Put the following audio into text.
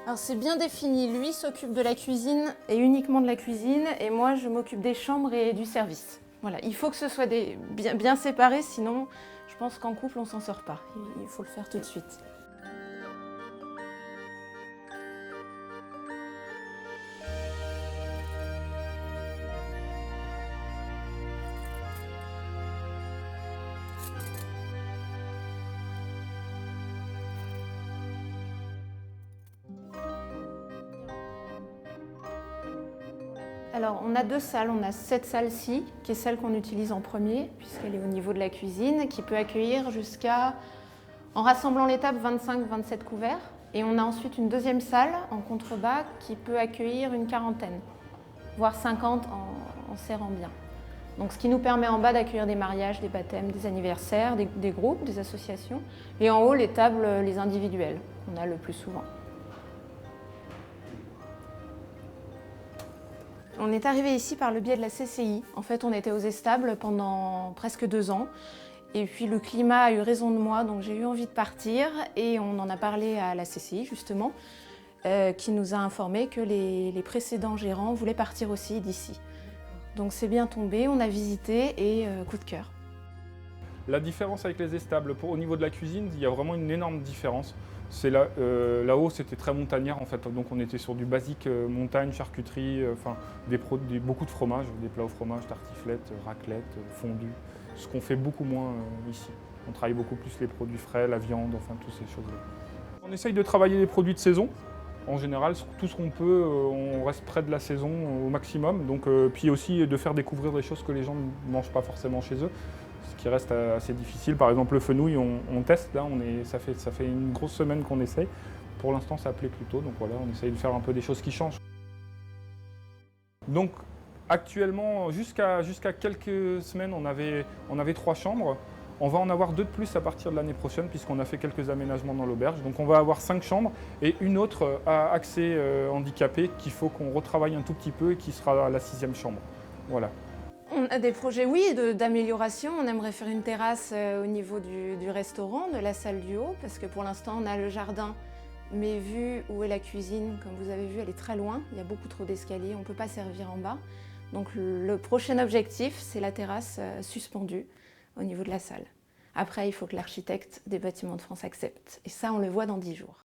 Alors c'est bien défini, lui s'occupe de la cuisine et uniquement de la cuisine, et moi je m'occupe des chambres et du service. Voilà, il faut que ce soit bien séparé, sinon je pense qu'en couple on s'en sort pas. Il faut le faire tout de suite. Alors on a deux salles, on a cette salle-ci, qui est celle qu'on utilise en premier, puisqu'elle est au niveau de la cuisine, qui peut accueillir jusqu'à, en rassemblant les tables, 25-27 couverts. Et on a ensuite une deuxième salle en contrebas qui peut accueillir une quarantaine, voire 50 en serrant bien. Donc ce qui nous permet en bas d'accueillir des mariages, des baptêmes, des anniversaires, des groupes, des associations. Et en haut, les tables, les individuelles, qu'on a le plus souvent. On est arrivé ici par le biais de la CCI. En fait, on était aux Estables pendant presque 2 ans. Et puis le climat a eu raison de moi, donc j'ai eu envie de partir. Et on en a parlé à la CCI, justement, qui nous a informé que les précédents gérants voulaient partir aussi d'ici. Donc c'est bien tombé, on a visité et coup de cœur. La différence avec les Estables, au niveau de la cuisine, il y a vraiment une énorme différence. Là-haut, c'était très montagnard en fait, donc on était sur du basique montagne, charcuterie, beaucoup de fromages, des plats au fromage, tartiflette, raclette, fondu, ce qu'on fait beaucoup moins ici. On travaille beaucoup plus les produits frais, la viande, enfin toutes ces choses-là. On essaye de travailler les produits de saison. En général, tout ce qu'on peut, on reste près de la saison au maximum. Donc, puis aussi de faire découvrir des choses que les gens ne mangent pas forcément chez eux, ce qui reste assez difficile. Par exemple, le fenouil, on teste, là, ça fait une grosse semaine qu'on essaye. Pour l'instant, ça plaît plutôt, donc voilà, on essaye de faire un peu des choses qui changent. Donc, actuellement, jusqu'à quelques semaines, on avait 3 chambres. On va en avoir 2 de plus à partir de l'année prochaine puisqu'on a fait quelques aménagements dans l'auberge. Donc on va avoir 5 chambres et une autre à accès handicapé qu'il faut qu'on retravaille un tout petit peu et qui sera la 6e chambre. Voilà. On a des projets, oui, d'amélioration. On aimerait faire une terrasse au niveau du restaurant, de la salle du haut, parce que pour l'instant on a le jardin, mais vu où est la cuisine, comme vous avez vu, elle est très loin. Il y a beaucoup trop d'escaliers, on ne peut pas servir en bas. Donc le prochain objectif, c'est la terrasse suspendue au niveau de la salle. Après, il faut que l'architecte des Bâtiments de France accepte. Et ça, on le voit dans 10 jours.